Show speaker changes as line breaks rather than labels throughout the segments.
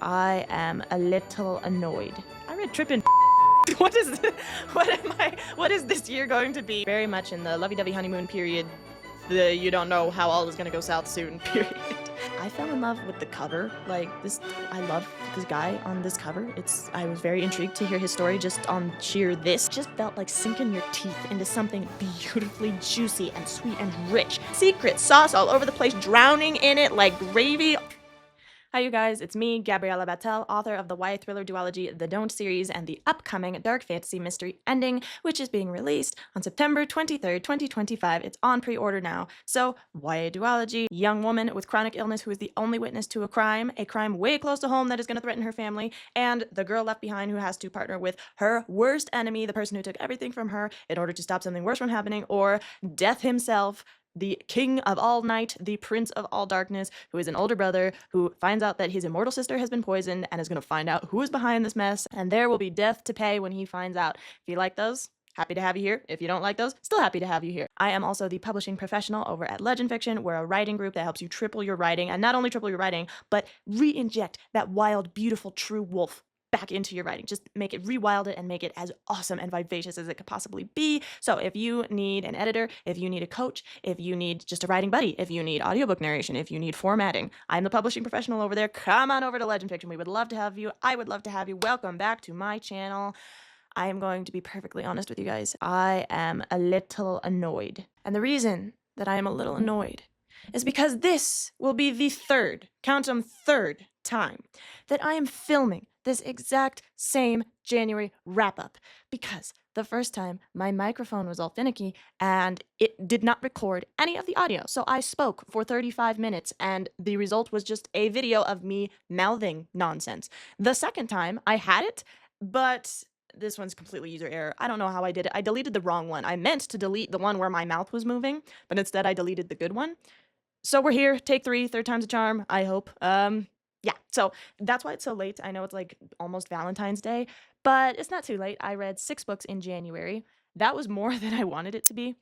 I am a little annoyed. I read Trippin'. What is what is this year going to be? Very much in the lovey-dovey honeymoon period. The you don't know how all is gonna go south soon period. I fell in love with the cover. Like this, I love this guy on this cover. I was very intrigued to hear his story just on sheer this. Just felt like sinking your teeth into something beautifully juicy and sweet and rich. Secret sauce all over the place, drowning in it like gravy. Hi you guys, it's me, Gabriella Battel, author of the YA thriller duology The Don't series and the upcoming dark fantasy mystery Ending, which is being released on September 23rd, 2025. It's on pre-order now. So, YA duology, young woman with chronic illness who is the only witness to a crime way close to home that is going to threaten her family, and the girl left behind who has to partner with her worst enemy, the person who took everything from her in order to stop something worse from happening, or Death himself, the king of all night, the prince of all darkness, who is an older brother who finds out that his immortal sister has been poisoned and is going to find out who is behind this mess, and there will be death to pay when he finds out. If you like those, happy to have you here. If you don't like those, still happy to have you here. I am also the publishing professional over at Legend Fiction. We're a writing group that helps you triple your writing, and not only triple your writing, but re-inject that wild, beautiful, true wolf back into your writing. Just make it, rewild it, and make it as awesome and vivacious as it could possibly be. So if you need an editor, if you need a coach, if you need just a writing buddy, if you need audiobook narration, if you need formatting, I'm the publishing professional over there. Come on over to Legend Fiction. We would love to have you. I would love to have you. Welcome back to my channel. I am going to be perfectly honest with you guys. I am a little annoyed. And the reason that I am a little annoyed is because this will be the third, count 'em, third time that I am filming this exact same January wrap-up, because the first time my microphone was all finicky and it did not record any of the audio. So I spoke for 35 minutes and the result was just a video of me mouthing nonsense. The second time I had it, but this one's completely user error. I don't know how I did it. I deleted the wrong one. I meant to delete the one where my mouth was moving, but instead I deleted the good one. So we're here, take three, third time's a charm, I hope. Yeah, so that's why it's so late. I know it's like almost Valentine's Day, but it's not too late. I read 6 books in January. That was more than I wanted it to be,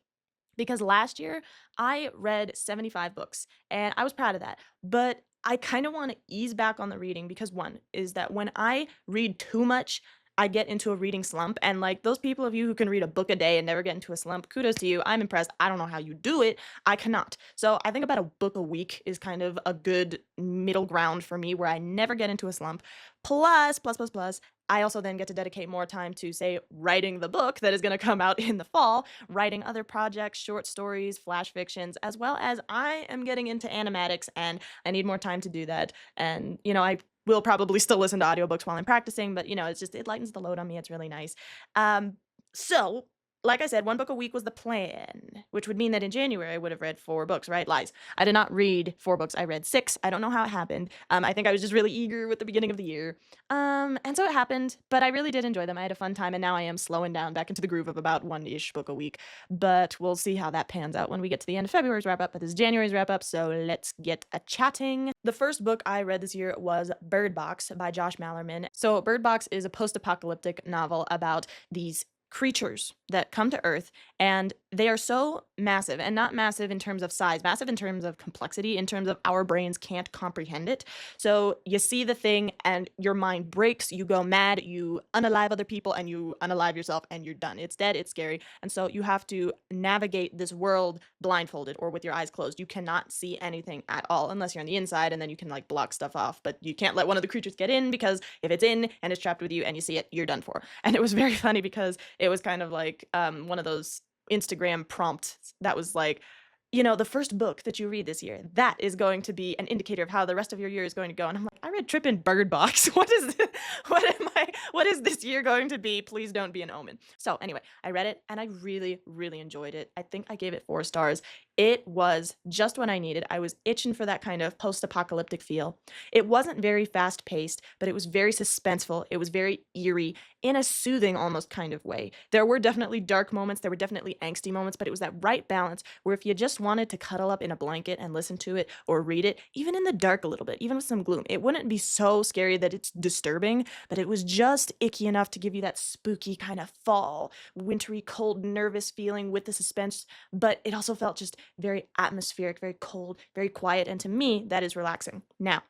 because last year I read 75 books and I was proud of that. But I kind of want to ease back on the reading because one is that when I read too much, I get into a reading slump. And like those people of you who can read a book a day and never get into a slump, kudos to you. I'm impressed. I don't know how you do it. I cannot. So I think about a book a week is kind of a good middle ground for me where I never get into a slump. Plus, I also then get to dedicate more time to, say, writing the book that is going to come out in the fall, writing other projects, short stories, flash fictions, as well as I am getting into animatics and I need more time to do that. And, I will probably still listen to audiobooks while I'm practicing, but, it lightens the load on me. It's really nice. So, like I said, 1 book a week was the plan, which would mean that in January I would have read 4 books, right? Lies. I did not read 4 books. I read 6. I don't know how it happened. I think I was just really eager with the beginning of the year. And so it happened, but I really did enjoy them. I had a fun time, and now I am slowing down back into the groove of about 1-ish book a week. But we'll see how that pans out when we get to the end of February's wrap-up, but this is January's wrap-up, so let's get a chatting. The first book I read this year was Bird Box by Josh Malerman. So Bird Box is a post-apocalyptic novel about these creatures that come to Earth, and they are so massive, and not massive in terms of size, massive in terms of complexity, in terms of our brains can't comprehend it. So you see the thing and your mind breaks, you go mad, you unalive other people, and you unalive yourself, and you're done. It's dead, it's scary, and so you have to navigate this world blindfolded or with your eyes closed. You cannot see anything at all unless you're on the inside, and then you can like block stuff off, but you can't let one of the creatures get in, because if it's in and it's trapped with you and you see it, you're done for. And it was very funny because it was kind of like one of those Instagram prompts that was like, the first book that you read this year, that is going to be an indicator of how the rest of your year is going to go. And I'm like, I read Trippin' Bird Box. What is this year going to be? Please don't be an omen. So anyway, I read it and I really, really enjoyed it. I think I gave it 4 stars. It was just what I needed. I was itching for that kind of post-apocalyptic feel. It wasn't very fast-paced, but it was very suspenseful. It was very eerie in a soothing almost kind of way. There were definitely dark moments. There were definitely angsty moments, but it was that right balance where if you just wanted to cuddle up in a blanket and listen to it or read it, even in the dark a little bit, even with some gloom, it wouldn't be so scary that it's disturbing, but it was just icky enough to give you that spooky kind of fall, wintry, cold, nervous feeling with the suspense, but it also felt just very atmospheric, very cold, very quiet, and to me, that is relaxing. Now,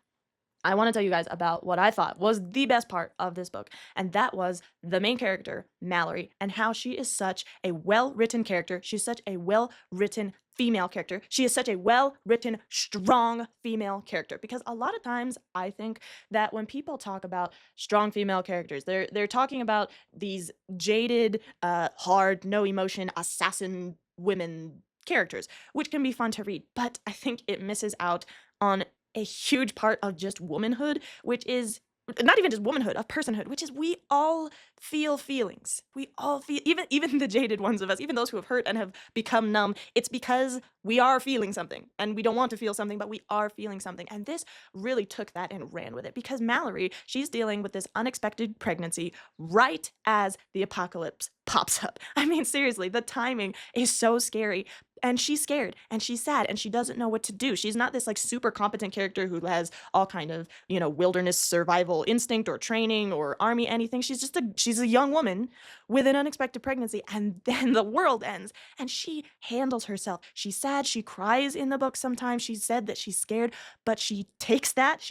I want to tell you guys about what I thought was the best part of this book, and that was the main character, Mallory, and how she is such a well written character. She's such a well written female character. She is such a well written, strong female character. Because a lot of times I think that when people talk about strong female characters, they're talking about these jaded, hard, no emotion, assassin women characters, which can be fun to read. But I think it misses out on a huge part of just womanhood, which is not even just womanhood, of personhood, which is we all feel feelings. We all feel, even the jaded ones of us, even those who have hurt and have become numb. It's because we are feeling something, and we don't want to feel something, but we are feeling something. And this really took that and ran with it, because Mallory, she's dealing with this unexpected pregnancy right as the apocalypse pops up. I mean, seriously, the timing is so scary. And she's scared and she's sad and she doesn't know what to do. She's not this like super competent character who has all kind of, wilderness survival instinct or training or army anything. She's a young woman with an unexpected pregnancy, and then the world ends and she handles herself. She's sad, she cries in the book sometimes. She said that she's scared, but she takes it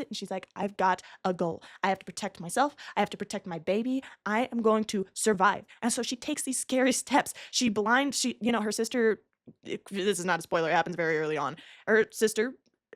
and she's like, I've got a goal. I have to protect myself. I have to protect my baby. I am going to survive. And so she takes these scary steps. Her sister, this is not a spoiler, it happens very early on. Her sister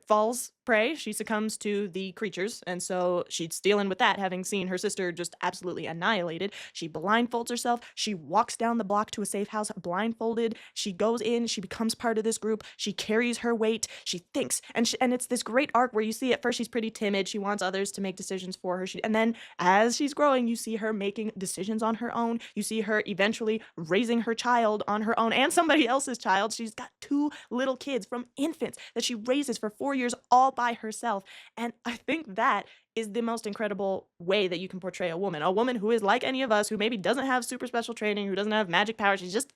falls prey. She succumbs to the creatures, and so she's dealing with that, having seen her sister just absolutely annihilated. She blindfolds herself. She walks down the block to a safe house blindfolded. She goes in. She becomes part of this group. She carries her weight. She thinks, and it's this great arc where you see at first she's pretty timid. She wants others to make decisions for her. And then as she's growing, you see her making decisions on her own. You see her eventually raising her child on her own and somebody else's child. She's got 2 little kids from infants that she raises for 4 years, all by herself. And I think that is the most incredible way that you can portray a woman who is like any of us, who maybe doesn't have super special training, who doesn't have magic powers. She's just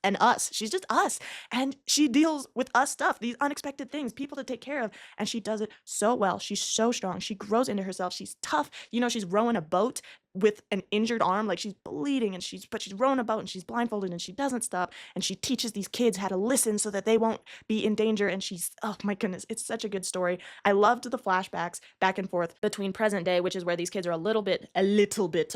she's just us, and she deals with us stuff, these unexpected things, people to take care of, and she does it so well. She's so strong. She grows into herself. She's tough. She's rowing a boat with an injured arm, like she's bleeding, and she's rowing a boat and she's blindfolded and she doesn't stop, and she teaches these kids how to listen so that they won't be in danger. And she's, oh my goodness, it's such a good story. I loved the flashbacks back and forth between present day, which is where these kids are a little bit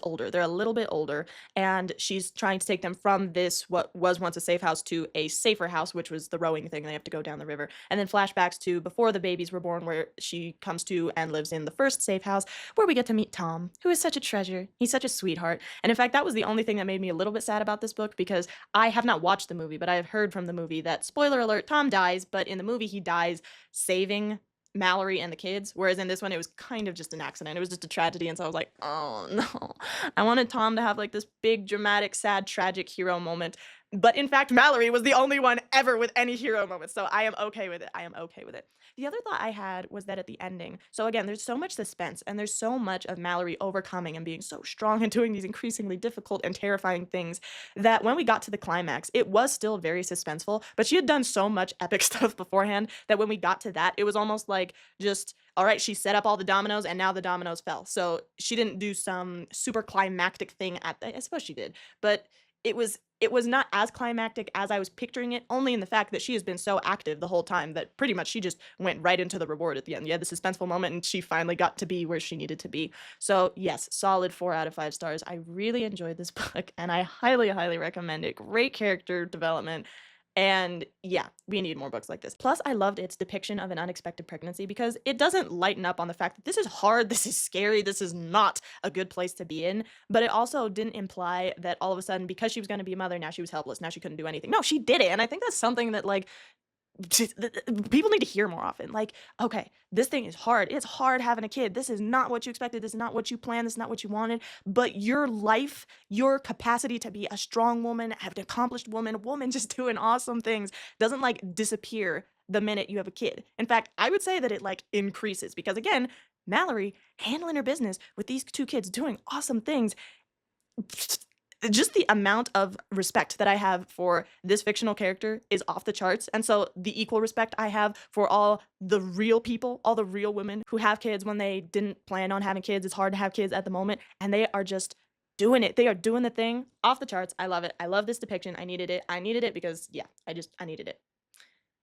older. They're a little bit older, and she's trying to take them from this, what was once a safe house, to a safer house, which was the rowing thing. They have to go down the river. And then flashbacks to before the babies were born, where she comes to and lives in the first safe house, where we get to meet Tom, who is such a treasure. He's such a sweetheart. And in fact, that was the only thing that made me a little bit sad about this book, because I have not watched the movie, but I have heard from the movie that, spoiler alert, Tom dies, but in the movie he dies saving Mallory and the kids, whereas in this one it was kind of just an accident. It was just a tragedy, and so I was like, oh no. I wanted Tom to have like this big, dramatic, sad, tragic hero moment. But in fact, Mallory was the only one ever with any hero moments, so I am okay with it. I am okay with it. The other thought I had was that at the ending, so again, there's so much suspense, and there's so much of Mallory overcoming and being so strong and doing these increasingly difficult and terrifying things, that when we got to the climax, it was still very suspenseful, but she had done so much epic stuff beforehand that when we got to that, it was almost like just, all right, she set up all the dominoes and now the dominoes fell. So she didn't do some super climactic thing I suppose she did, but it was not as climactic as I was picturing it, only in the fact that she has been so active the whole time that pretty much she just went right into the reward at the end. You had the suspenseful moment and she finally got to be where she needed to be. So yes, solid 4 out of 5 stars. I really enjoyed this book and I highly, highly recommend it. Great character development. And yeah, we need more books like this. Plus, I loved its depiction of an unexpected pregnancy, because it doesn't lighten up on the fact that this is hard, this is scary, this is not a good place to be in. But it also didn't imply that all of a sudden, because she was going to be a mother, now she was helpless, now she couldn't do anything. No, she did it. And I think that's something that, like, people need to hear more often. Like, okay, this thing is hard. It's hard having a kid. This is not what you expected. This is not what you planned. This is not what you wanted. But your life, your capacity to be a strong woman, have an accomplished woman, a woman just doing awesome things, doesn't like disappear the minute you have a kid. In fact, I would say that it like increases, because again, Mallory handling her business with these 2 kids doing awesome things. Just the amount of respect that I have for this fictional character is off the charts. And so the equal respect I have for all the real people, all the real women who have kids when they didn't plan on having kids. It's hard to have kids at the moment, and they are just doing it. They are doing the thing, off the charts. I love it. I love this depiction. I needed it. I needed it because, yeah, I needed it.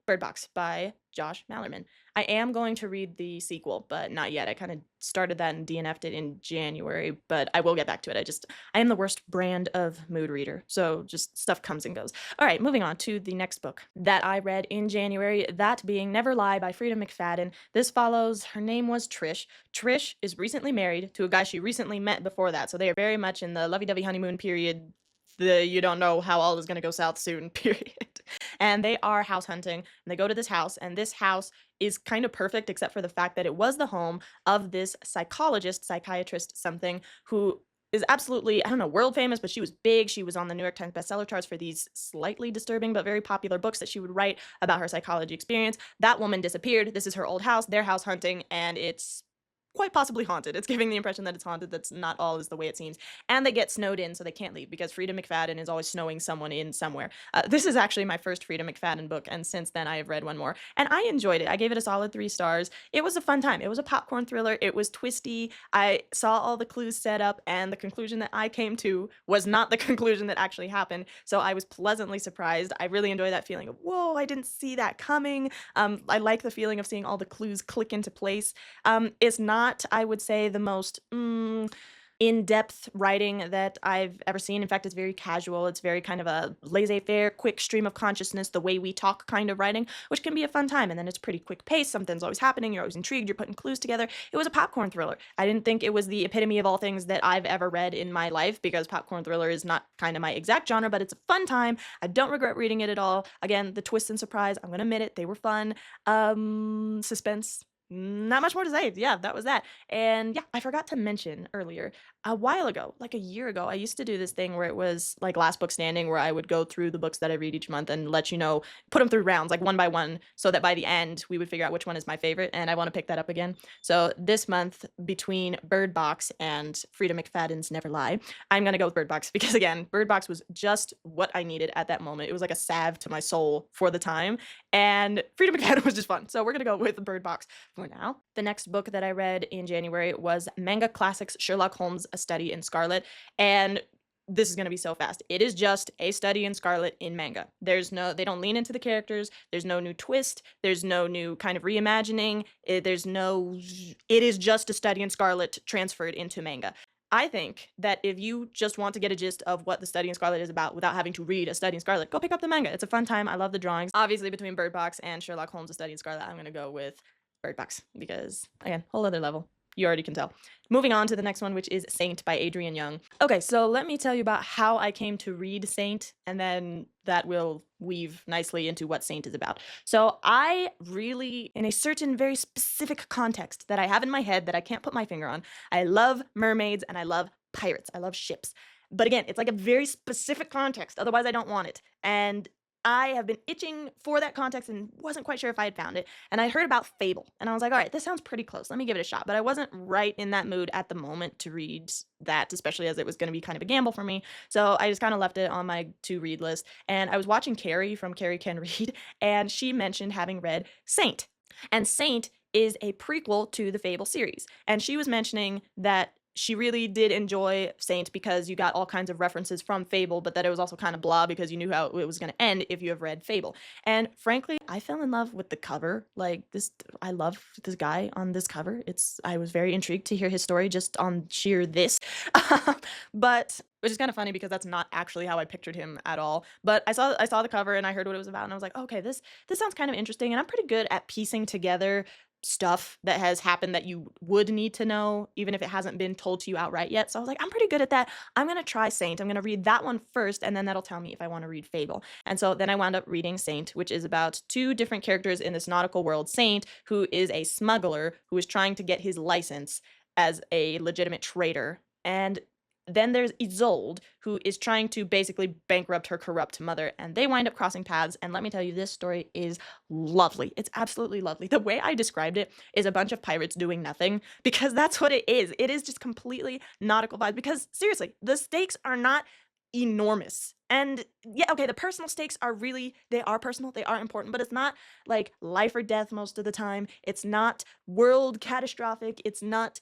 Bird Box by Josh Malerman. I am going to read the sequel, but not yet. I kind of started that and DNF'd it in January, but I will get back to it. I am the worst brand of mood reader, so just stuff comes and goes. All right, moving on to the next book that I read in January, that being Never Lie by Frida McFadden. This follows, her name was Trish. Trish is recently married to a guy she recently met before that, so they are very much in the lovey-dovey honeymoon period, the you don't know how all is going to go south soon period. And they are house hunting, and they go to this house, and this house is kind of perfect except for the fact that it was the home of this psychologist, psychiatrist, something, who is absolutely, I don't know, world famous, but she was big. She was on the New York Times bestseller charts for these slightly disturbing but very popular books that she would write about her psychology experience. That woman disappeared. This is her old house. They're house hunting, and it's quite possibly haunted. It's giving the impression that it's haunted. That's not all is the way it seems. And they get snowed in, so they can't leave because Frida McFadden is always snowing someone in somewhere. This is actually my first Frida McFadden book, and since then I have read one more. And I enjoyed it. I gave it a solid 3 stars. It was a fun time. It was a popcorn thriller. It was twisty. I saw all the clues set up, and the conclusion that I came to was not the conclusion that actually happened. So I was pleasantly surprised. I really enjoy that feeling of, whoa, I didn't see that coming. I like the feeling of seeing all the clues click into place. It's not, I would say, the most in-depth writing that I've ever seen. In fact, it's very casual. It's very kind of a laissez-faire, quick stream of consciousness, the way we talk kind of writing, which can be a fun time. And then it's pretty quick pace. Something's always happening. You're always intrigued. You're putting clues together. It was a popcorn thriller. I didn't think it was the epitome of all things that I've ever read in my life, because popcorn thriller is not kind of my exact genre, but it's a fun time. I don't regret reading it at all. Again, the twist and surprise, I'm going to admit it, they were fun. Suspense. Not much more to say. Yeah, that was that. And yeah, I forgot to mention earlier, a while ago, like a year ago, I used to do this thing where it was like Last Book Standing, where I would go through the books that I read each month and let you know, put them through rounds, like one by one, so that by the end we would figure out which one is my favorite. And I want to pick that up again. So this month, between Bird Box and Frida McFadden's Never Lie, I'm going to go with Bird Box because, again, Bird Box was just what I needed at that moment. It was like a salve to my soul for the time. And Frida McFadden was just fun. So we're going to go with Bird Box for now. The next book that I read in January was Manga Classics Sherlock Holmes: A Study in Scarlet. And this is going to be so fast. It is just a study in Scarlet in manga. They don't lean into the characters. There's no new twist. There's no new kind of reimagining. It is just a study in Scarlet transferred into manga. I think that if you just want to get a gist of what the Study in Scarlet is about without having to read A Study in Scarlet, go pick up the manga. It's a fun time. I love the drawings. Obviously, between Bird Box and Sherlock Holmes: A Study in Scarlet, I'm going to go with Bird Box because, again, whole other level. You already can tell. Moving on to the next one, which is Saint by Adrienne Young. Okay, so let me tell you about how I came to read Saint, and then that will weave nicely into what Saint is about. So I really, in a certain very specific context that I have in my head that I can't put my finger on, I love mermaids and I love pirates. I love ships. But again, it's like a very specific context. Otherwise, I don't want it. And I have been itching for that context and wasn't quite sure if I had found it. And I heard about Fable, and I was like, all right, this sounds pretty close. Let me give it a shot. But I wasn't right in that mood at the moment to read that, especially as it was going to be kind of a gamble for me. So I just kind of left it on my to-read list. And I was watching Carrie from Carrie Can Read, and she mentioned having read Saint. And Saint is a prequel to the Fable series. And she was mentioning that she really did enjoy Saint because you got all kinds of references from Fable, but that it was also kind of blah because you knew how it was going to end if you have read Fable. And frankly, I fell in love with the cover. Like this, I love this guy on this cover. I was very intrigued to hear his story just on sheer this. But which is kind of funny because that's not actually how I pictured him at all. But I saw the cover and I heard what it was about, and I was like, okay, this sounds kind of interesting. And I'm pretty good at piecing together stuff that has happened that you would need to know, even if it hasn't been told to you outright yet. So I was like, I'm pretty good at that. I'm going to try Saint. I'm going to read that one first, and then that'll tell me if I want to read Fable. And so then I wound up reading Saint, which is about 2 different characters in this nautical world. Saint, who is a smuggler who is trying to get his license as a legitimate trader. And then there's Isolde, who is trying to basically bankrupt her corrupt mother, and they wind up crossing paths. And let me tell you, this story is lovely. It's absolutely lovely. The way I described it is a bunch of pirates doing nothing, because that's what it is. It is just completely nautical vibes, because seriously, the stakes are not enormous And yeah, okay, the personal stakes are really, they are personal, they are important, but it's not like life or death most of the time. It's not world catastrophic. It's not,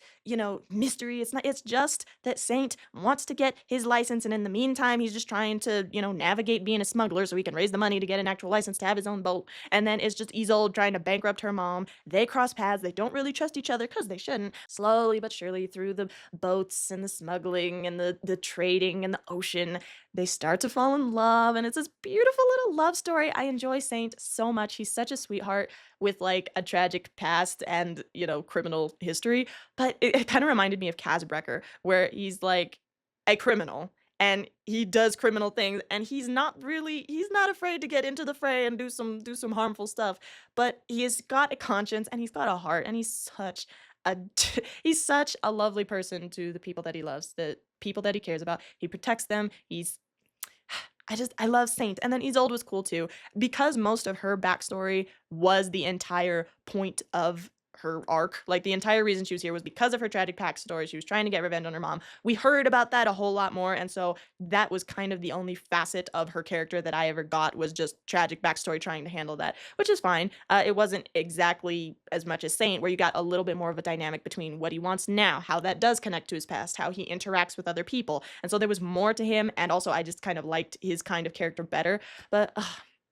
mystery. It's just that Saint wants to get his license, and in the meantime, he's just trying to, navigate being a smuggler so he can raise the money to get an actual license to have his own boat. And then it's just Isolde trying to bankrupt her mom. They cross paths. They don't really trust each other because they shouldn't. Slowly but surely through the boats and the smuggling and the trading and the ocean, they start to fall in love, and it's this beautiful little love story. I enjoy Saint so much. He's such a sweetheart with like a tragic past and, criminal history. But it kind of reminded me of Kaz Brecker, where he's like a criminal and he does criminal things, and he's not afraid to get into the fray and do some harmful stuff. But he's got a conscience and he's got a heart, and a he's such a lovely person to the people that he loves, the people that he cares about. He protects them. I love Saint. And then Isolde was cool too, because most of her backstory was the entire point of her arc. Like the entire reason she was here was because of her tragic backstory. She was trying to get revenge on her mom. We heard about that a whole lot more, and so that was kind of the only facet of her character that I ever got, was just tragic backstory trying to handle that, which is fine. It wasn't exactly as much as Saint, where you got a little bit more of a dynamic between what he wants now, how that does connect to his past, how he interacts with other people, and so there was more to him. And also, I just kind of liked his kind of character better. But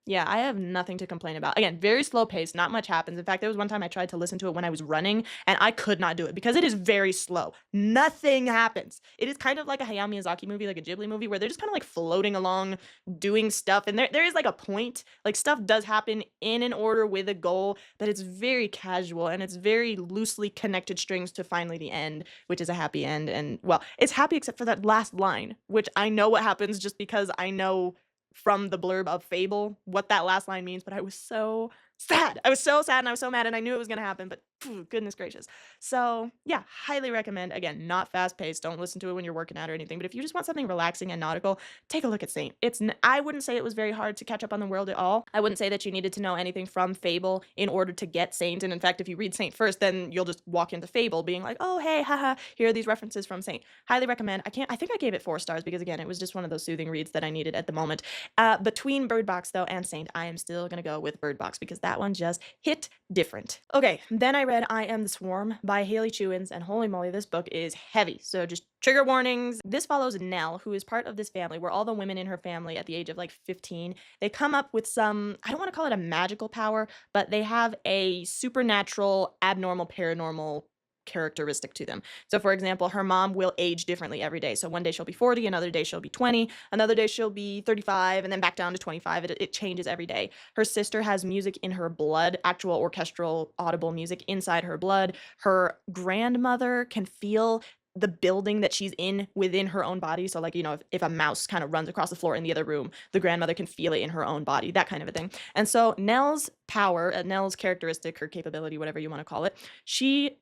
yeah, I have nothing to complain about. Again, very slow pace, not much happens. In fact, there was one time I tried to listen to it when I was running, and I could not do it because it is very slow. Nothing happens. It is kind of like a Hayao Miyazaki movie, like a Ghibli movie, where they're just kind of like floating along, doing stuff, and there is like a point. Like stuff does happen in an order with a goal, but it's very casual and it's very loosely connected strings to finally the end, which is a happy end. And well, it's happy except for that last line, which I know what happens just because I know from the blurb of Fable what that last line means, but I was so sad. I was so sad and I was so mad, and I knew it was gonna happen, but goodness gracious. So yeah, highly recommend. Again, not fast paced. Don't listen to it when you're working out or anything. But if you just want something relaxing and nautical, take a look at Saint. I wouldn't say it was very hard to catch up on the world at all. I wouldn't say that you needed to know anything from Fable in order to get Saint. And in fact, if you read Saint first, then you'll just walk into Fable being like, oh hey, haha, here are these references from Saint. Highly recommend. I think I gave it 4 stars because again, it was just one of those soothing reads that I needed at the moment. Between Bird Box though and Saint, I am still gonna go with Bird Box because that one just hit different. Okay, then I read I Am the Swarm by Haley Chewins, and holy moly, this book is heavy. So just trigger warnings. This follows Nell, who is part of this family where all the women in her family at the age of like 15, they come up with some, I don't want to call it a magical power, but they have a supernatural, abnormal, paranormal characteristic to them. So for example, her mom will age differently every day. So one day she'll be 40, another day she'll be 20, another day she'll be 35, and then back down to 25. It changes every day. Her sister has music in her blood, actual orchestral audible music inside her blood. Her grandmother can feel the building that she's in within her own body. So like, if a mouse kind of runs across the floor in the other room, the grandmother can feel it in her own body, that kind of a thing. And so Nell's power, Nell's characteristic, her capability, whatever you want to call it,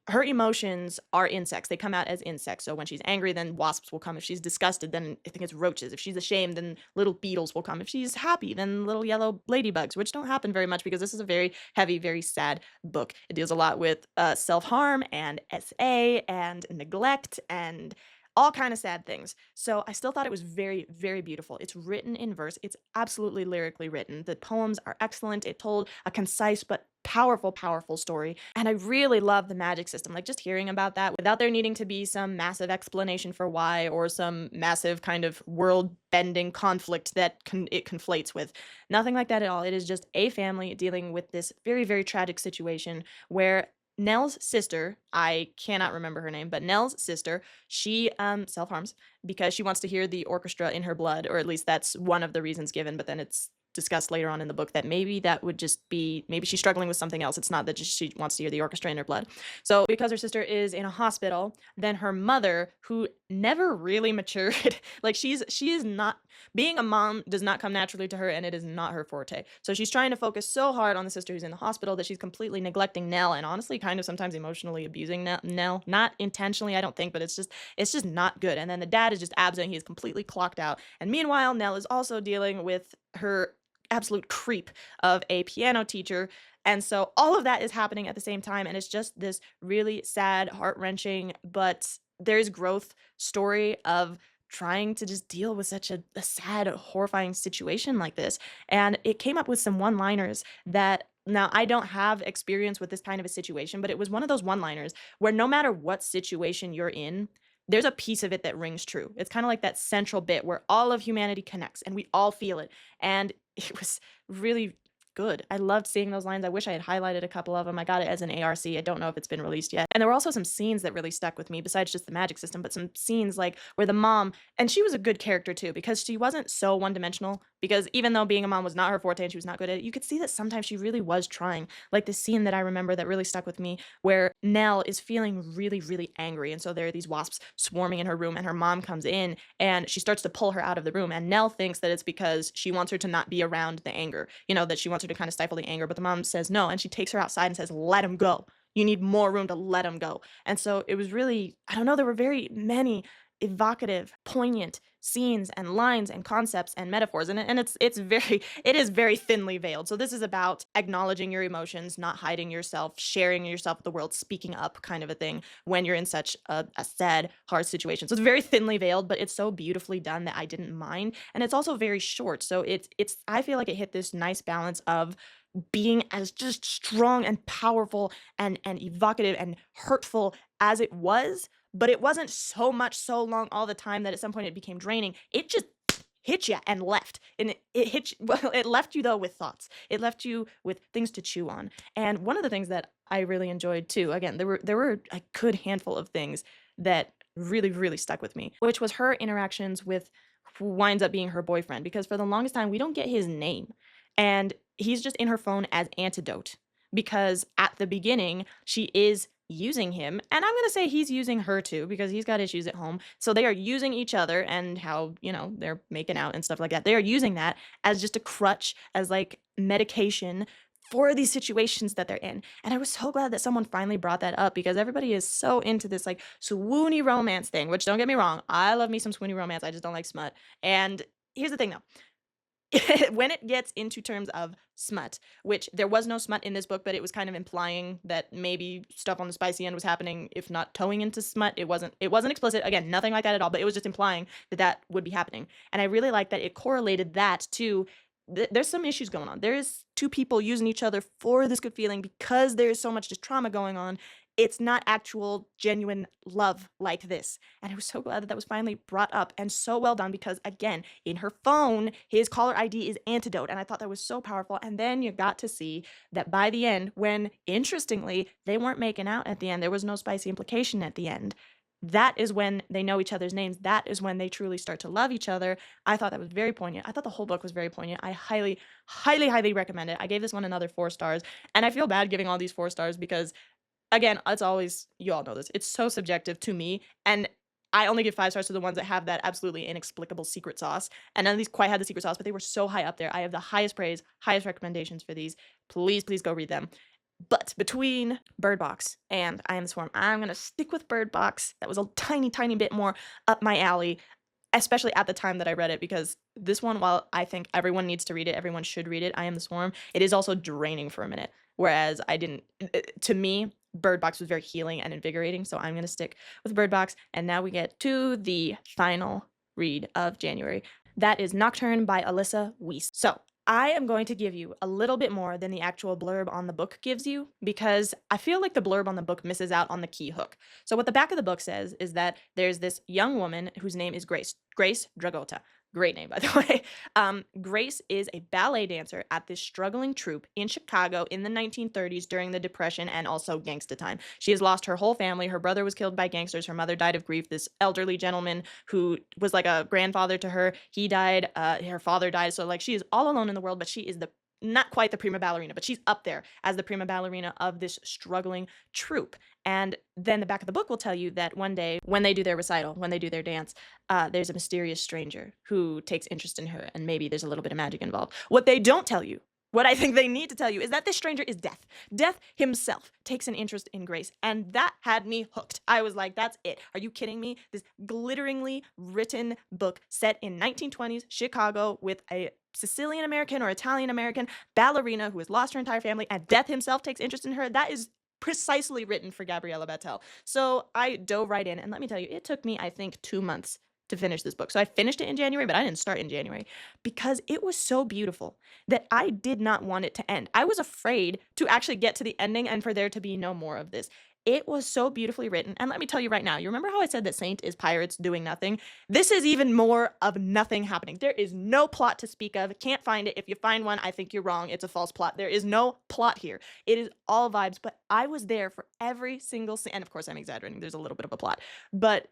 her emotions are insects. They come out as insects. So when she's angry, then wasps will come. If she's disgusted, then I think it's roaches. If she's ashamed, then little beetles will come. If she's happy, then little yellow ladybugs, which don't happen very much because this is a very heavy, very sad book. It deals a lot with self-harm and SA and neglect and all kind of sad things. So I still thought it was very, very beautiful. It's written in verse. It's absolutely lyrically written. The poems are excellent. It told a concise but powerful, powerful story. And I really love the magic system. Like just hearing about that without there needing to be some massive explanation for why or some massive kind of world bending conflict that it conflates with. Nothing like that at all. It is just a family dealing with this very, very tragic situation where Nell's sister, I cannot remember her name, but Nell's sister, she self-harms because she wants to hear the orchestra in her blood, or at least that's one of the reasons given, but then it's discussed later on in the book that maybe that would just be, maybe she's struggling with something else. It's not that just she wants to hear the orchestra in her blood. So because her sister is in a hospital, then her mother, who never really matured, like she is not, being a mom does not come naturally to her, and it is not her forte. So she's trying to focus so hard on the sister who's in the hospital that she's completely neglecting Nell, and honestly kind of sometimes emotionally abusing Nell. Not intentionally, I don't think, but it's just not good. And then the dad is just absent. He's completely clocked out. And meanwhile, Nell is also dealing with her absolute creep of a piano teacher. And so all of that is happening at the same time, and it's just this really sad, heart-wrenching, but there's growth story of trying to just deal with such a sad, horrifying situation like this. And it came up with some one liners that now I don't have experience with this kind of a situation, but it was one of those one liners where no matter what situation you're in, there's a piece of it that rings true. It's kind of like that central bit where all of humanity connects and we all feel it. And it was really good. I loved seeing those lines. I wish I had highlighted a couple of them. I got it as an ARC. I don't know if it's been released yet. And there were also some scenes that really stuck with me besides just the magic system, but some scenes like where the mom, and she was a good character too, because she wasn't so one-dimensional. Because even though being a mom was not her forte and she was not good at it, you could see that sometimes she really was trying. Like the scene that I remember that really stuck with me where Nell is feeling really, really angry. And so there are these wasps swarming in her room, and her mom comes in and she starts to pull her out of the room. And Nell thinks that it's because she wants her to not be around the anger, that she wants her to kind of stifle the anger. But the mom says no. And she takes her outside and says, let him go. You need more room to let him go. And so it was really, I don't know, there were very many evocative, poignant scenes and lines and concepts and metaphors in it, and it is very thinly veiled. So this is about acknowledging your emotions, not hiding yourself, sharing yourself with the world, speaking up, kind of a thing when you're in such a sad, hard situation. So it's very thinly veiled, but it's so beautifully done that I didn't mind, and it's also very short. So it's I feel like it hit this nice balance of being as just strong and powerful and evocative and hurtful as it was, but it wasn't so much so long all the time that at some point it became draining. It just hit you and left. And it hit you, well, it left you though with thoughts. It left you with things to chew on. And one of the things that I really enjoyed too, again, there were a good handful of things that really, really stuck with me, which was her interactions with who winds up being her boyfriend. Because for the longest time, we don't get his name. And he's just in her phone as antidote. Because at the beginning, she is using him, and I'm gonna say he's using her too because he's got issues at home. So they are using each other and how, they're making out and stuff like that. They are using that as just a crutch, as like medication for these situations that they're in. And I was so glad that someone finally brought that up because everybody is so into this like swoony romance thing, which don't get me wrong, I love me some swoony romance. I just don't like smut. And here's the thing though. When it gets into terms of smut, which there was no smut in this book, but it was kind of implying that maybe stuff on the spicy end was happening, if not towing into smut. It wasn't explicit. Again, nothing like that at all, but it was just implying that that would be happening. And I really like that it correlated that to there's some issues going on. There is two people using each other for this good feeling because there is so much just trauma going on. It's not actual genuine love like this. And I was so glad that that was finally brought up and so well done because, again, in her phone, his caller ID is antidote. And I thought that was so powerful. And then you got to see that by the end, when interestingly, they weren't making out at the end, there was no spicy implication at the end. That is when they know each other's names. That is when they truly start to love each other. I thought that was very poignant. I thought the whole book was very poignant. I highly, highly, highly recommend it. I gave this one another 4 stars. And I feel bad giving all these 4 stars because again, it's always, you all know this, it's so subjective to me. And I only give 5 stars to the ones that have that absolutely inexplicable secret sauce. And none of these quite had the secret sauce, but they were so high up there. I have the highest praise, highest recommendations for these. Please, please go read them. But between Bird Box and I Am the Swarm, I'm going to stick with Bird Box. That was a tiny, tiny bit more up my alley, especially at the time that I read it, because this one, while I think everyone needs to read it, everyone should read it, I Am the Swarm, it is also draining for a minute. Whereas I didn't, to me, Bird Box was very healing and invigorating. So I'm going to stick with Bird Box. And now we get to the final read of January. That is Nocturne by Alyssa Weiss. So I am going to give you a little bit more than the actual blurb on the book gives you because I feel like the blurb on the book misses out on the key hook. So what the back of the book says is that there's this young woman whose name is Grace Dragota. Great name, by the way. Grace is a ballet dancer at this struggling troupe in Chicago in the 1930s during the Depression and also gangsta time. She has lost her whole family. Her brother was killed by gangsters. Her mother died of grief. This elderly gentleman who was like a grandfather to her, he died. Her father died. So like she is all alone in the world, but she is not quite the prima ballerina, but she's up there as the prima ballerina of this struggling troupe. And then the back of the book will tell you that one day when they do their recital, when they do their dance, there's a mysterious stranger who takes interest in her, and maybe there's a little bit of magic involved. What they don't tell you, what I think they need to tell you, is that this stranger is Death. Death himself takes an interest in Grace, and that had me hooked. I was like, that's it. Are you kidding me? This glitteringly written book set in 1920s Chicago with a Sicilian American or Italian American ballerina who has lost her entire family, and Death himself takes interest in her. That is precisely written for Gabriella Battel. So I dove right in, and let me tell you, it took me, I think, 2 months to finish this book. So I finished it in January, but I didn't start in January because it was so beautiful that I did not want it to end. I was afraid to actually get to the ending and for there to be no more of this. It was so beautifully written. And let me tell you right now, you remember how I said that Saint is pirates doing nothing? This is even more of nothing happening. There is no plot to speak of. Can't find it. If you find one, I think you're wrong. It's a false plot. There is no plot here. It is all vibes, but I was there for every single scene. And of course, I'm exaggerating. There's a little bit of a plot, but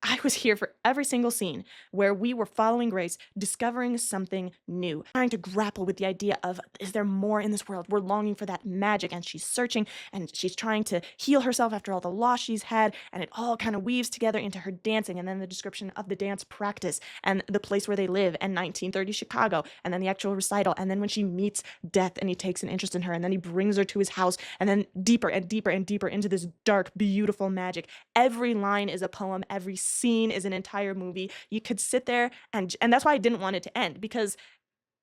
I was here for every single scene where we were following Grace, discovering something new, trying to grapple with the idea of, is there more in this world? We're longing for that magic, and she's searching, and she's trying to heal herself after all the loss she's had, and it all kind of weaves together into her dancing, and then the description of the dance practice, and the place where they live, and 1930 Chicago, and then the actual recital, and then when she meets Death, and he takes an interest in her, and then he brings her to his house, and then deeper and deeper and deeper into this dark, beautiful magic. Every line is a poem, every scene is an entire movie. You could sit there and that's why I didn't want it to end, because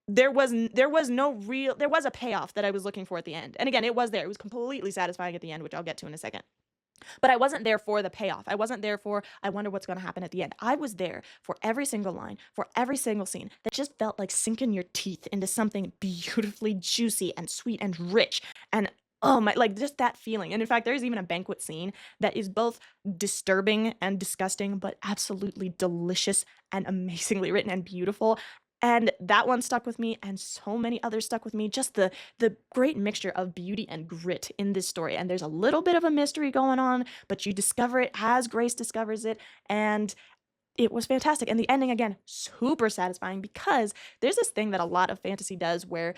there was a payoff that I was looking for at the end. And again, it was there. It was completely satisfying at the end, which I'll get to in a second. But I wasn't there for the payoff. I wasn't there for, I wonder what's going to happen at the end. I was there for every single line, for every single scene that just felt like sinking your teeth into something beautifully juicy and sweet and rich. And oh my, like just that feeling. And in fact, there's even a banquet scene that is both disturbing and disgusting, but absolutely delicious and amazingly written and beautiful. And that one stuck with me, and so many others stuck with me. Just the great mixture of beauty and grit in this story. And there's a little bit of a mystery going on, but you discover it as Grace discovers it, and it was fantastic. And the ending, again, super satisfying, because there's this thing that a lot of fantasy does where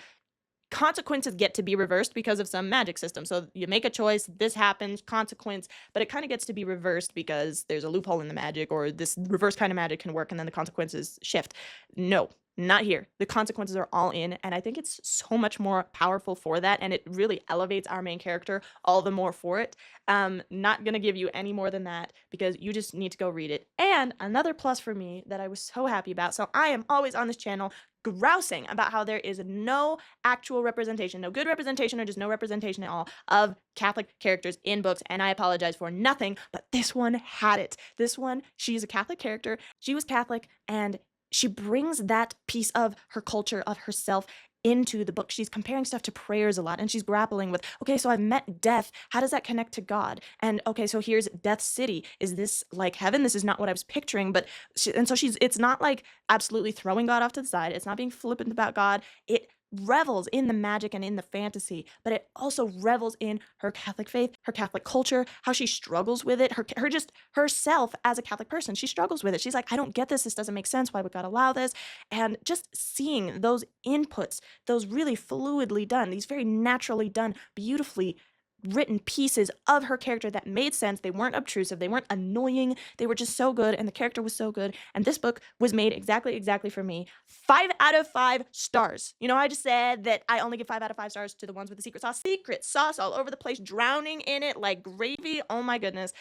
consequences get to be reversed because of some magic system. So you make a choice, this happens, consequence, but it kind of gets to be reversed because there's a loophole in the magic, or this reverse kind of magic can work and then the consequences shift. No, not here. The consequences are all in, and I think it's so much more powerful for that, and it really elevates our main character all the more for it. Not gonna give you any more than that because you just need to go read it. And another plus for me that I was so happy about, so I am always on this channel grousing about how there is no actual representation, no good representation, or just no representation at all of Catholic characters in books, and I apologize for nothing, but this one had it. This one, she's a Catholic character, she was Catholic, and she brings that piece of her culture, of herself, into the book. She's comparing stuff to prayers a lot, and she's grappling with, okay, so I've met death. How does that connect to God? And okay, so here's Death City. Is this like heaven? This is not what I was picturing, but it's not like absolutely throwing God off to the side. It's not being flippant about God. It revels in the magic and in the fantasy, but it also revels in her Catholic faith, her Catholic culture, how she struggles with it, her just herself as a Catholic person. She struggles with it. She's like, I don't get this. This doesn't make sense. Why would God allow this? And just seeing those inputs, those really fluidly done, these very naturally done, beautifully written pieces of her character that made sense. They weren't obtrusive, they weren't annoying, they were just so good, and the character was so good. And this book was made exactly for me. 5 out of 5 stars. You know, I just said that I only give 5 out of 5 stars to the ones with the secret sauce all over the place, drowning in it like gravy. Oh my goodness.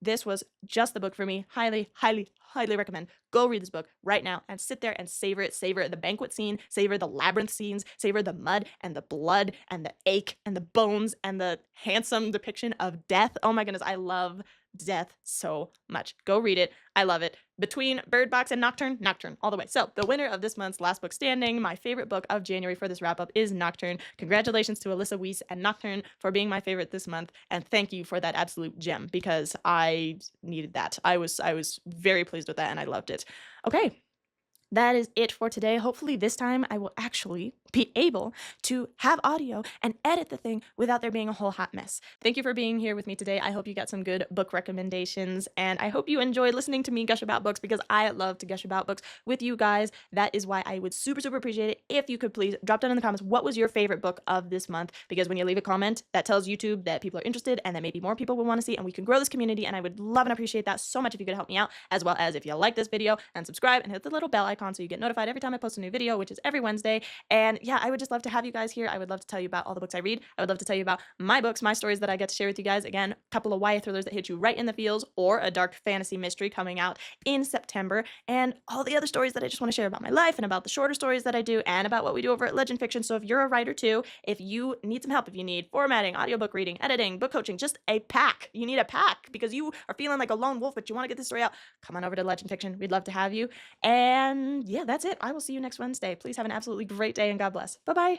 This was just the book for me. Highly, highly, highly recommend. Go read this book right now and sit there and savor it. Savor the banquet scene, savor the labyrinth scenes, savor the mud and the blood and the ache and the bones and the handsome depiction of death. Oh my goodness, I love death so much. Go read it. I love it. Between Bird Box and Nocturne, Nocturne all the way. So the winner of this month's Last Book Standing, my favorite book of January for this wrap up, is Nocturne. Congratulations to Alyssa Weiss and Nocturne for being my favorite this month, and thank you for that absolute gem, because I needed that. I was very pleased with that, and I loved it. Okay, that is it for today. Hopefully this time I will actually be able to have audio and edit the thing without there being a whole hot mess. Thank you for being here with me today. I hope you got some good book recommendations, and I hope you enjoyed listening to me gush about books, because I love to gush about books with you guys. That is why I would super appreciate it if you could please drop down in the comments what was your favorite book of this month, because when you leave a comment, that tells YouTube that people are interested and that maybe more people will want to see, and we can grow this community, and I would love and appreciate that so much if you could help me out, as well as if you like this video and subscribe and hit the little bell icon so you get notified every time I post a new video, which is every Wednesday. And And yeah, I would just love to have you guys here. I would love to tell you about all the books I read. I would love to tell you about my books, my stories that I get to share with you guys. Again, a couple of YA thrillers that hit you right in the feels, or a dark fantasy mystery coming out in September, and all the other stories that I just want to share about my life and about the shorter stories that I do and about what we do over at Legend Fiction. So if you're a writer too, if you need some help, if you need formatting, audiobook reading, editing, book coaching, just a pack, you need a pack because you are feeling like a lone wolf, but you want to get this story out, come on over to Legend Fiction. We'd love to have you. And yeah, that's it. I will see you next Wednesday. Please have an absolutely great day and God bless. Bye-bye.